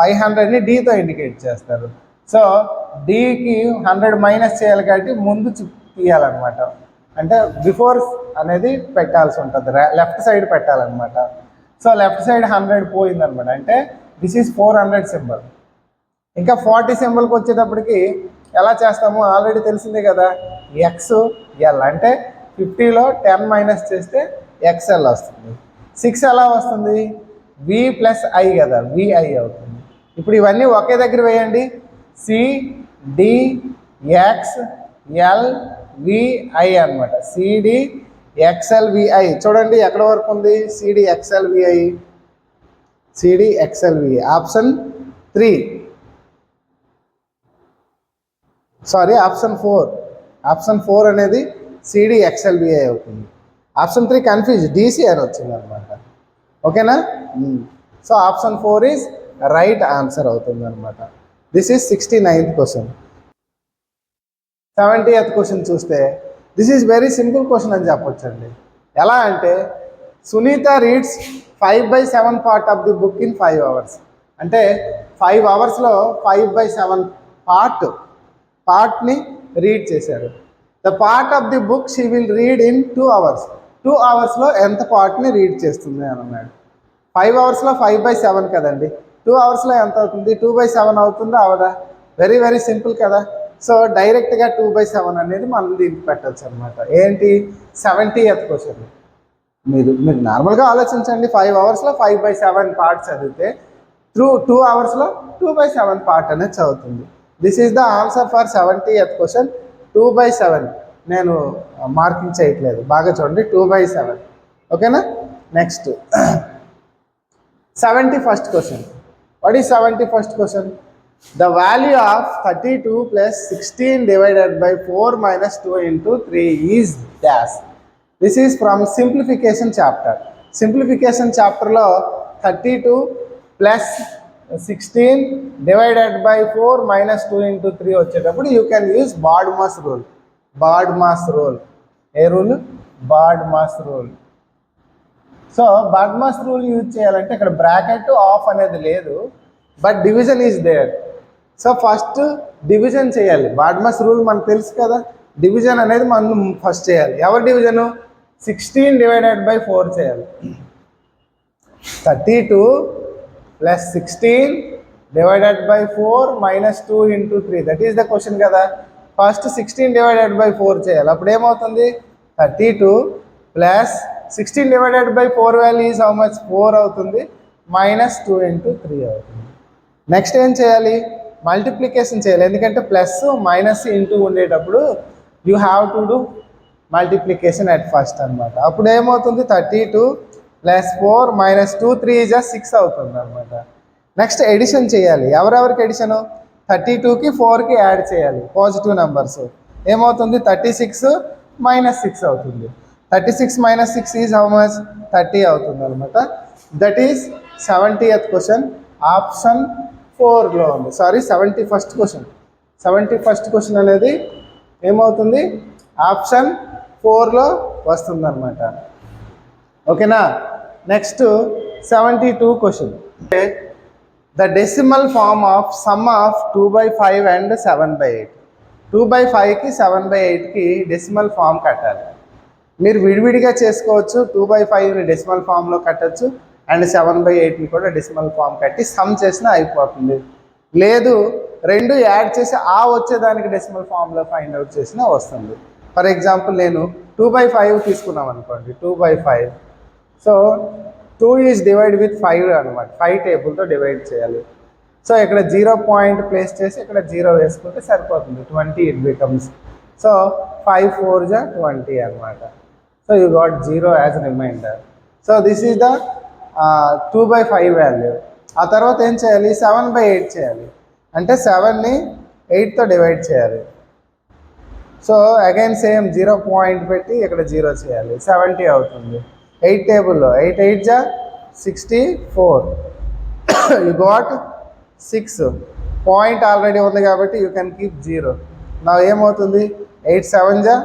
500ని డీతో ఇండికేట్ చేస్తారు. సో డీకి 100 మైనస్ చేయాలి కాబట్టి ముందు తీయాలన్నమాట. అంటే బిఫోర్ అనేది పెట్టాల్సి ఉంటుంది, లెఫ్ట్ సైడ్ పెట్టాలన్నమాట. సో లెఫ్ట్ సైడ్ 100 పోయిందనమాట. అంటే దిస్ ఈజ్ 400 సింబల్. ఇంకా 40 సింబల్కి వచ్చేటప్పటికి ఎలా చేస్తాము? ఆల్రెడీ తెలిసిందే కదా, XL. అంటే 50లో 10 మైనస్ చేస్తే XL వస్తుంది. 6 ఎలా వస్తుంది? V + I కదా, VI అవుతుంది. ఇప్పుడు ఇవన్నీ ఒకే దగ్గర వేయండి. CDXLVI అనమాట. CDXLVI చూడండి ఎక్కడ వరకు ఉంది? CDXLVI. Option 3, sorry option 4. Option 4 అనేది CDXLVI అవుతుంది. ఆప్షన్ 3 కన్ఫ్యూజ్, DC అని వచ్చింది అనమాట. ఓకేనా? So option 4 is right answer అవుతుంది అనమాట. This is 69th question. 70th question చూస్తే this is very simple question అని చెప్పొచ్చండి. ఎలా అంటే Sunita reads 5/7 part of the book in 5 hours. అంటే 5 అవర్స్లో 5/7 పార్ట్ని రీడ్ చేశారు. The part of the book she will read in 2 hours. 2 అవర్స్లో ఎంత పార్ట్ని రీడ్ చేస్తుంది అని అన్నాడు. 5 అవర్స్లో 5/7 కదండి. 2 అవర్స్లో ఎంత అవుతుంది? 2/7 అవుతుందా అవదా? వెరీ వెరీ సింపుల్ కదా. సో డైరెక్ట్గా 2/7 అనేది మనం దీనికి పెట్టచ్చు అనమాట. ఏంటి 70th క్వశ్చన్. మీరు నార్మల్గా ఆలోచించండి. 5 అవర్స్లో 5/7 పార్ట్ చదివితే 2 అవర్స్లో 2/7 పార్ట్ అనేది చదువుతుంది. This is the answer for 70th question. 2/7 నేను మార్కింగ్ చేయట్లేదు, బాగా చూడండి. 2/7. ఓకేనా? Next 71st question. What is 71st question? The value of 32 + 16 / 4 - 2 × 3 is dash. This is from simplification chapter. Simplification చాప్టర్లో 32 plus 16 divided by 4 minus 2 into 3 వచ్చేటప్పుడు you can use BODMAS rule. BODMAS rule. ఏ rule? BODMAS rule. So బార్డ్మాస్ rule use చేయాలంటే ఇక్కడ bracket of అనేది లేదు, but division is there. So first division చేయాలి. BODMAS rule మనకు తెలుసు కదా, డివిజన్ అనేది మనం ఫస్ట్ చేయాలి. ఎవరి డివిజను? 16 డివైడెడ్ బై 4 చేయాలి. 32 plus 16 divided by 4 minus 2 into 3, that is the question కదా. ఫస్ట్ 16 డివైడెడ్ బై 4 చేయాలి. అప్పుడు ఏమవుతుంది? 32 plus 16 divided by 4 value is how much? 4 అవుతుంది. మైనస్ 2 ఇంటూ 3 అవుతుంది. నెక్స్ట్ ఏం చేయాలి? మల్టిప్లికేషన్ చేయాలి. ఎందుకంటే ప్లస్ మైనస్ ఇంటూ ఉండేటప్పుడు you have to do multiplication at first అనమాట. అప్పుడు ఏమవుతుంది? 32 ప్లస్ 4 మైనస్ 2 3 ఈజ్ 6 అవుతుంది అనమాట. నెక్స్ట్ ఎడిషన్ చేయాలి. ఎవరెవరికి ఎడిషను? 32కి 4కి యాడ్ చేయాలి, పాజిటివ్ నెంబర్స్. ఏమవుతుంది? 36 మైనస్ 6 అవుతుంది. 36 మైనస్ 6 ఈజ్ హౌ మచ్? 30 అవుతుంది అనమాట. That is 70th question. Option 4లో ఉంది. Sorry, 71st question. 71st question అనేది ఏమవుతుంది? ఆప్షన్ 4లో వస్తుంది అనమాట. ఓకేనా? Next 72 question. The decimal form of sum of 2/5 and 7/8. 2/5కి 7/8కి డెసిమల్ ఫార్మ్ కట్టాలి. మీరు విడివిడిగా చేసుకోవచ్చు. 2/5ని డెసిమల్ ఫామ్లో కట్టచ్చు, అండ్ 7/8ని కూడా డెసిమల్ ఫామ్ కట్టి సమ్ చేసినా అయిపోతుంది. లేదు, రెండు యాడ్ చేసి ఆ వచ్చేదానికి డెసిమల్ ఫామ్లో ఫైండ్ అవుట్ చేసినా వస్తుంది. ఫర్ ఎగ్జాంపుల్ నేను 2/5 తీసుకున్నాం అనుకోండి. 2/5. సో 2 ఈజ్ డివైడ్ విత్ 5 అనమాట. 5 టేబుల్తో డివైడ్ చేయాలి. సో ఇక్కడ 0 పాయింట్ ప్లేస్ చేసి ఇక్కడ 0 వేసుకుంటే సరిపోతుంది. 20 ఇట్ బికమ్స్. సో 5 4 జా 20 అనమాట. So you got 0 as remainder. So this is the 2/5 value. ఆ తర్వాత ఏం చేయాలి? 7/8 చేయాలి. అంటే 7ని 8తో డివైడ్ చేయాలి. సో అగైన్ సేమ్ 0 పాయింట్ పెట్టి ఇక్కడ 0 చేయాలి. 70 అవుతుంది. 8 టేబుల్లో 8 8 జా 64. You got 6. పాయింట్ ఆల్రెడీ ఉంది కాబట్టి యూ కెన్ కీప్ 0. నా ఏమవుతుంది? 8 7 జా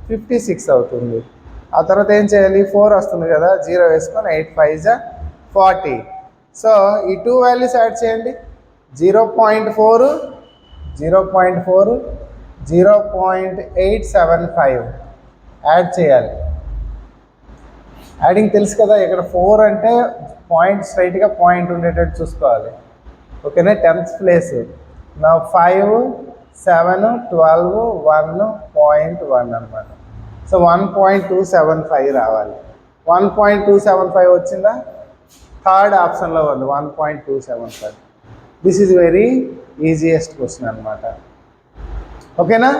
56 అవుతుంది. ఆ తర్వాత ఏం చేయాలి? 4 వస్తుంది కదా, 0 వేసుకొని 8 5 జా 40. సో ఈ 2 వాల్యూస్ యాడ్ చేయండి. 0.4 0.4 0.875 యాడ్ చేయాలి. యాడింగ్ తెలుసు కదా. ఇక్కడ 4 అంటే పాయింట్ స్ట్రైట్గా పాయింట్ ఉండేటట్టు చూసుకోవాలి. ఓకేనా? 10th place. నా 5 7 12 1.1 అనమాట. సో 1.275 రావాలి. 1.275 వచ్చిందా? థర్డ్ ఆప్షన్లో ఉంది 1.275. This is very easiest question అనమాట. ఓకేనా?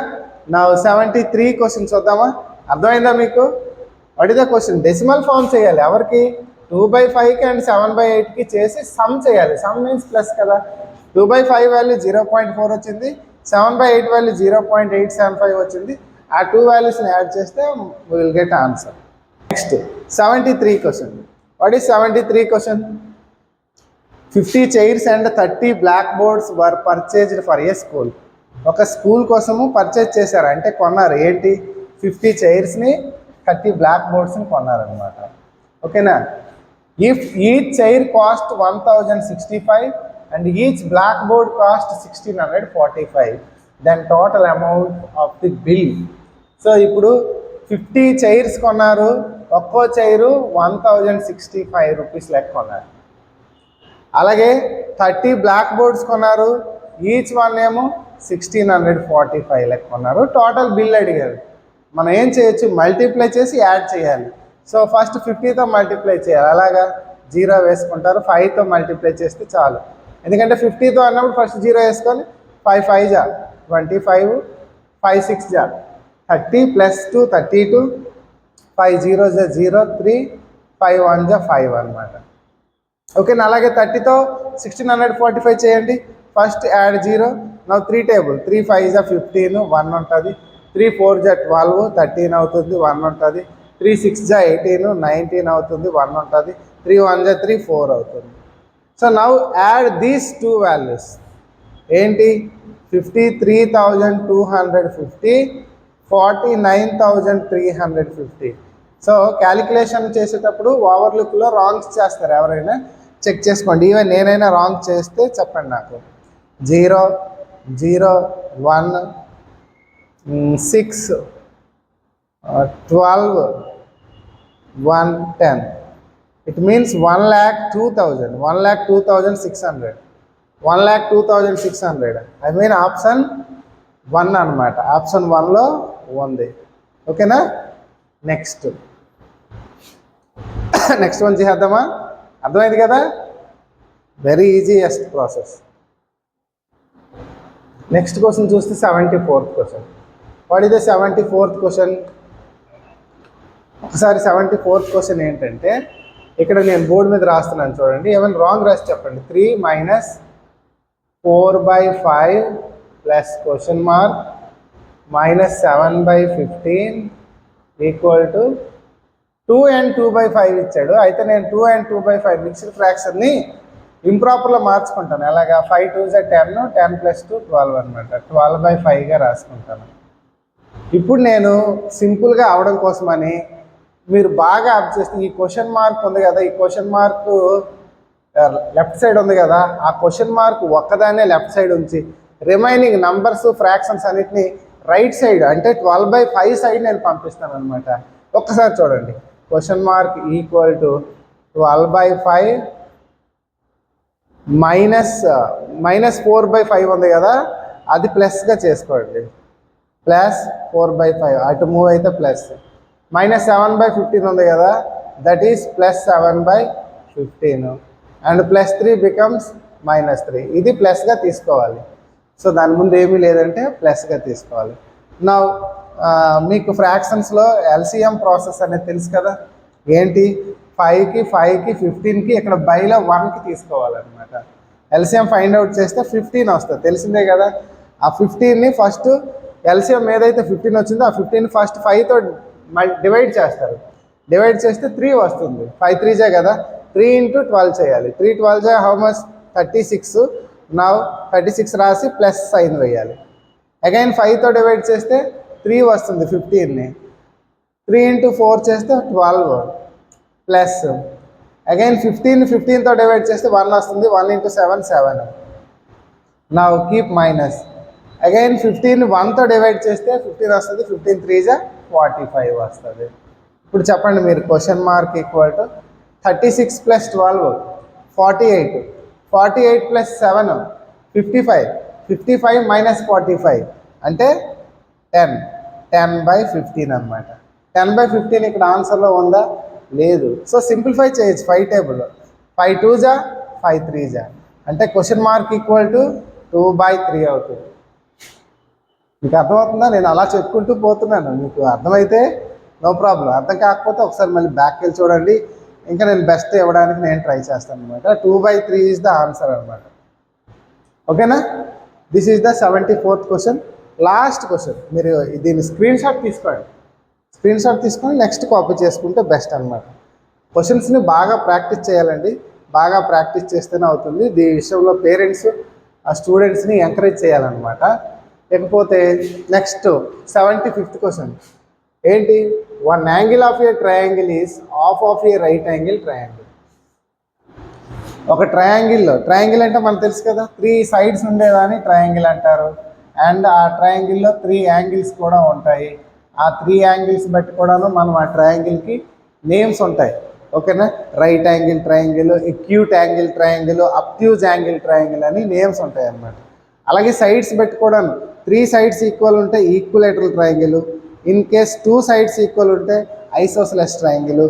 నా 73 క్వశ్చన్ చూద్దామా? అర్థమైందా మీకు? What is the question? Decimal form చేయాలి. ఎవరికి? 2/5కి అండ్ 7/8కి చేసి సమ్ చేయాలి. సమ్ మీన్స్ ప్లస్ కదా. 2/5 వాల్యూ 0.4 వచ్చింది, 7/8 వాల్యూ 0.875 వచ్చింది. ఆ 2 వాల్యూస్ని యాడ్ చేస్తే we will get answer. Next 73 question. What is 73 question? 50 chairs and 30 black boards were purchased for a school. ఒక స్కూల్ కోసము పర్చేజ్ చేశారు, అంటే కొన్నారు. ఏంటి? 50 చైర్స్ని 30 బ్లాక్ బోర్డ్స్ని కొన్నారనమాట. ఓకేనా? If each chair cost 1065 and each black board cost 1645, then total amount of the bill. So ఇప్పుడు 50 చైర్స్ కొన్నారు, ఒక్కో చైరు 1065 రూపీస్ లెక్క కొన్నారు. అలాగే 30 బ్లాక్ బోర్డ్స్ కొన్నారు, ఈచ్ వన్ ఏమో 1645 లెక్క కొన్నారు. టోటల్ బిల్ అడిగారు. మనం ఏం చేయొచ్చు? మల్టిప్లై చేసి యాడ్ చేయాలి. సో ఫస్ట్ 50తో మల్టిప్లై చేయాలి. అలాగా 0 వేసుకుంటారు. 5తో మల్టిప్లై చేస్తే చాలు. ఎందుకంటే 50తో అన్నప్పుడు ఫస్ట్ 0 వేసుకొని 5 5 జా 25, 5 6 జా 30 ప్లస్ 2 32, 5 0 జా 0 3, 5 1 జా 5 అనమాట. ఓకేనా? అలాగే 30తో 1645 చేయండి. First add 0. నా 3 టేబుల్ 3 5 జా 15, 1 ఉంటుంది. 3 4 జా 12, 13 అవుతుంది, 1 ఉంటుంది. 3 6 జా 18, 19 అవుతుంది, 1 ఉంటుంది, 3 1 జా 3 4 అవుతుంది. So now add these two values. ఏంటి? 53,250, 49,350. సో క్యాలిక్యులేషన్ చేసేటప్పుడు ఓవర్లుక్లో రాంగ్స్ చేస్తారు ఎవరైనా, చెక్ చేసుకోండి. ఈవెన్ నేనైనా రాంగ్ చేస్తే చెప్పండి నాకు. 0 0 1 6 12 1 10. It means 1,02,000, 1,02,600, 1,02,600. I mean option 1 అనమాట. ఆప్షన్ 1లో ఉంది. ఓకేనా? నెక్స్ట్ వన్ చేద్దామా? అర్థమైంది కదా? Very easiest process. Next question చూస్తే 74th question. What is the 74th question? ఒకసారి 74th క్వశ్చన్ ఏంటంటే, ఇక్కడ నేను బోర్డు మీద రాస్తున్నాను చూడండి. ఏమైనా రాంగ్ రాసి చెప్పండి. 3 - 4/5 plus question mark -7/15 equal to 2 and 2/5 ఇచ్చాడు. అయితే నేను 2 and 2/5 మిక్స్డ్ ఫ్రాక్షన్ని ఇంప్రాపర్లో మార్చుకుంటాను. ఎలాగా? 5 2 10, 10 + 2 12 అనమాట. 12/5గా రాసుకుంటాను. ఇప్పుడు నేను సింపుల్గా అవడం కోసమని మీరు బాగా అబ్జర్వ్ చేస్తే ఈ క్వశ్చన్ మార్క్ ఉంది కదా, ఈ క్వశ్చన్ మార్క్ లెఫ్ట్ సైడ్ ఉంది కదా, ఆ క్వశ్చన్ మార్క్ ఒక్కదాన్నే లెఫ్ట్ సైడ్ ఉంచి రిమైనింగ్ నంబర్స్ ఫ్రాక్షన్స్ అన్నిటిని రైట్ సైడ్ అంటే 12/5 సైడ్ నేను పంపిస్తాను అనమాట. ఒక్కసారి చూడండి. క్వశ్చన్ మార్క్ ఈక్వల్ టు 12/5 -4/5 ఉంది కదా, అది ప్లస్గా చేసుకోండి. +4/5 అటు మూవ్ అయితే ప్లస్. -7/15 ఉంది కదా, దట్ ఈస్ +7/15 అండ్ +3 బికమ్స్ -3. ఇది ప్లస్గా తీసుకోవాలి. సో దాని ముందు ఏమీ లేదంటే ప్లస్గా తీసుకోవాలి. నా మీకు ఫ్రాక్షన్స్లో ఎల్సిఎం ప్రాసెస్ అనేది తెలుసు కదా. ఏంటి? 5కి 5కి 15కి ఇక్కడ బైలో 1కి తీసుకోవాలన్నమాట. ఎల్సిఎం ఫైండ్ అవుట్ చేస్తే 15 వస్తుంది, తెలిసిందే కదా. ఆ 15ని ఫస్ట్ ఎల్సిఎం ఏదైతే 15 వచ్చిందో ఆ 15 ఫస్ట్ 5తో డివైడ్ చేస్తారు. డివైడ్ చేస్తే 3 వస్తుంది. 5 3 జా కదా, 3 × 12 చేయాలి. 3 12 జా హౌ మచ్? 36. నా 36 రాసి ప్లస్ సైన్ వేయాలి. అగైన్ 5తో డివైడ్ చేస్తే 3 వస్తుంది 15ని. 3 × 4 చేస్తే 12 ప్లస్. అగైన్ 15తో డివైడ్ చేస్తే 1 వస్తుంది. 1 × 7 7. నా కీప్ మైనస్. అగైన్ 15 1తో డివైడ్ చేస్తే 15 వస్తుంది. 15 3 జా 45 వస్తుంది. ఇప్పుడు చెప్పండి మీరు. క్వశ్చన్ మార్క్ ఈక్వల్ టు 36 + 12 48, 48 + 7 55, 55 - 45 అంటే 10, 10/15 అనమాట. 10/15 ఇక్కడ ఆన్సర్లో ఉందా? లేదు. సో సింప్లిఫై చేయొచ్చు. 5 టేబుల్ 5 2 జా 5 3 జా అంటే క్వశ్చన్ మార్క్ ఈక్వల్ టు 2/3 అవుతుంది. మీకు అర్థమవుతుందా? నేను అలా చెప్పుకుంటూ పోతున్నాను. మీకు అర్థమైతే నో ప్రాబ్లం. అర్థం కాకపోతే ఒకసారి మళ్ళీ బ్యాక్కి వెళ్ళి చూడండి. ఇంకా నేను బెస్ట్ ఇవ్వడానికి నేను ట్రై చేస్తాను అనమాట. 2/3 ఈజ్ ద ఆన్సర్ అనమాట. ఓకేనా? This is the 74th question. Last question. మీరు దీన్ని స్క్రీన్ షాట్ తీసుకోండి. స్క్రీన్ షాట్ తీసుకొని నెక్స్ట్ కాపీ చేసుకుంటే బెస్ట్ అనమాట. క్వశ్చన్స్ని బాగా ప్రాక్టీస్ చేయాలండి. బాగా ప్రాక్టీస్ చేస్తేనే అవుతుంది. దీని విషయంలో పేరెంట్స్ ఆ స్టూడెంట్స్ని ఎంకరేజ్ చేయాలన్నమాట. లేకపోతే నెక్స్ట్ 75th క్వశ్చన్ ఏంటి? 1 angle of a triangle is half of A right angle triangle. ఒక ట్రయాంగిల్ అంటే మనకు తెలుసు కదా, 3 సైడ్స్ ఉండేదాన్ని ట్రయాంగిల్ అంటారు. అండ్ ఆ ట్రయాంగిల్లో 3 యాంగిల్స్ కూడా ఉంటాయి. ఆ 3 యాంగిల్స్ బట్టి కూడాను మనం ఆ ట్రయాంగిల్కి నేమ్స్ ఉంటాయి. ఓకేనా? Right angle triangle, acute angle triangle, అబ్ట్యూజ్ angle triangle అని నేమ్స్ ఉంటాయి అన్నమాట. అలాగే సైడ్స్ బట్టి కూడాను 3 సైడ్స్ ఈక్వల్ ఉంటే equilateral triangle. In case 2 sides equal ఉంటే ఐసోసెలస్ ట్రయాంగిల్.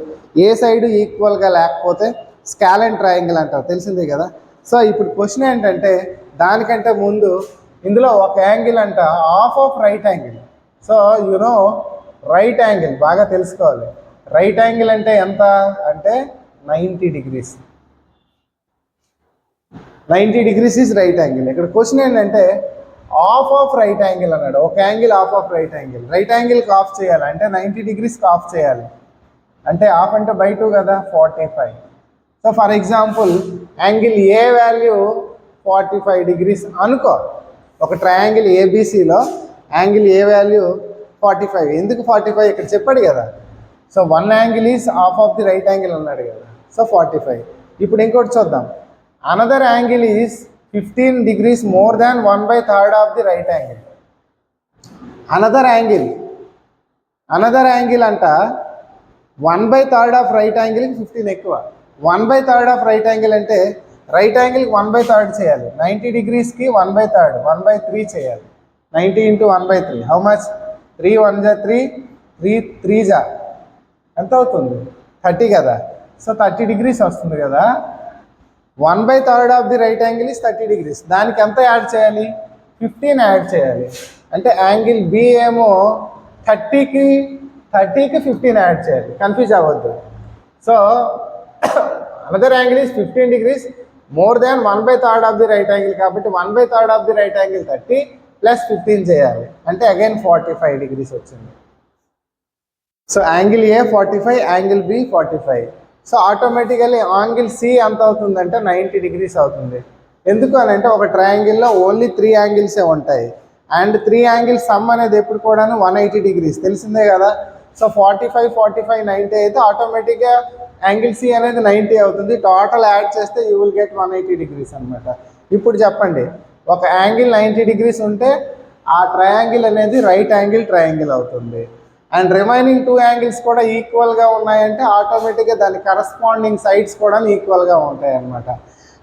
ఏ సైడ్ ఈక్వల్గా లేకపోతే స్కాలెన్ ట్రయాంగిల్ అంటారు, తెలిసిందే కదా. సో ఇప్పుడు క్వశ్చన్ ఏంటంటే, దానికంటే ముందు ఇందులో ఒక యాంగిల్ అంట half of right angle. So you know right angle బాగా తెలుసుకోవాలి. రైట్ యాంగిల్ అంటే ఎంత అంటే 90 degrees. 90 degrees is right angle. ఇక్కడ క్వశ్చన్ ఏంటంటే హాఫ్ ఆఫ్ రైట్ యాంగిల్ అన్నాడు. ఒక angle half of right angle. Right యాంగిల్కి ఆఫ్ చేయాలి అంటే 90 degreesకి ఆఫ్ చేయాలి. అంటే హాఫ్ అంటే బై 2 కదా, 45. So for example angle A value 45 degrees అనుకో. ఒక ట్రయాంగిల్ ఏబిసిలో యాంగిల్ ఏ వాల్యూ 45. ఎందుకు 45 ఇక్కడ చెప్పాడు కదా. So one angle is half of the right angle అన్నాడు కదా. సో 45. ఇప్పుడు ఇంకోటి చూద్దాం. Another angle is 15 degrees more than 1/3 of the right angle. Another angle అంట 1/3 ఆఫ్ రైట్ యాంగిల్కి 15 ఎక్కువ. 1/3 ఆఫ్ రైట్ యాంగిల్ అంటే రైట్ యాంగిల్కి 1/3 చేయాలి. 90 degreesకి 1/3 1/3 చేయాలి. 90 into 1/3 హౌ మచ్? 3 1 జా 3 3 3 జా ఎంత అవుతుంది? 30 కదా. సో 30 degrees వస్తుంది కదా. 1/3 of the right angle is 30 degrees. దానికి ఎంత యాడ్ చేయాలి? 15 యాడ్ చేయాలి. అంటే యాంగిల్ బి ఏమో 30కి 15 యాడ్ చేయాలి. కన్ఫ్యూజ్ అవ్వద్దు. So another angle is 15 degrees more than 1/3 of the right angle. కాబట్టి 1/3 of the right angle 30 plus 15 చేయాలి. అంటే అగైన్ 45 degrees వచ్చింది. So angle A 45, angle B 45. So automatically angle C ఎంత అవుతుందంటే 90 degrees అవుతుంది. ఎందుకు అని అంటే ఒక ట్రయాంగిల్లో ఓన్లీ 3 యాంగిల్సే ఉంటాయి. అండ్ 3 యాంగిల్స్ సమ్ అనేది ఎప్పుడు కూడా 180 degrees తెలిసిందే కదా. సో 45 45 90 అయితే ఆటోమేటిక్గా యాంగిల్ సి అనేది 90 అవుతుంది. టోటల్ యాడ్ చేస్తే యూ విల్ గెట్ 180 degrees అనమాట. ఇప్పుడు చెప్పండి, ఒక యాంగిల్ 90 degrees ఉంటే ఆ ట్రయాంగిల్ అనేది రైట్ యాంగిల్ ట్రయాంగిల్ అవుతుంది. అండ్ రిమైనింగ్ 2 యాంగిల్స్ కూడా ఈక్వల్గా ఉన్నాయంటే ఆటోమేటిక్గా దాని కరస్పాండింగ్ సైడ్స్ కూడా ఈక్వల్గా ఉంటాయి అన్నమాట.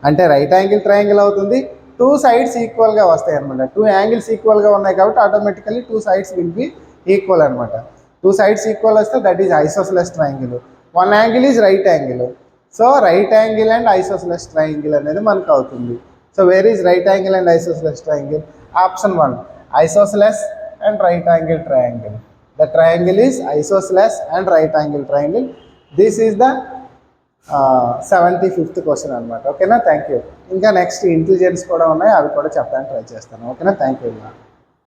అంటే రైట్ యాంగిల్ ట్రయాంగిల్ అవుతుంది. 2 sides ఈక్వల్గా వస్తాయి అనమాట. 2 యాంగిల్స్ ఈక్వల్గా ఉన్నాయి కాబట్టి automatically 2 sides will be equal అనమాట. 2 sides ఈక్వల్ వస్తే that is isosceles triangle. 1 angle is right angle. So right angle and isosceles triangle అనేది మనకు అవుతుంది. So where is right angle and isosceles triangle? Option 1 isosceles and right angle triangle. The triangle is isosceles and right angle triangle. This is the 75th question అనమాట. ఓకేనా? Thank you. ఇంకా next intelligence కూడా ఉన్నాయి, అవి కూడా చెప్పడానికి try చేస్తాను. ఓకేనా? Thank you.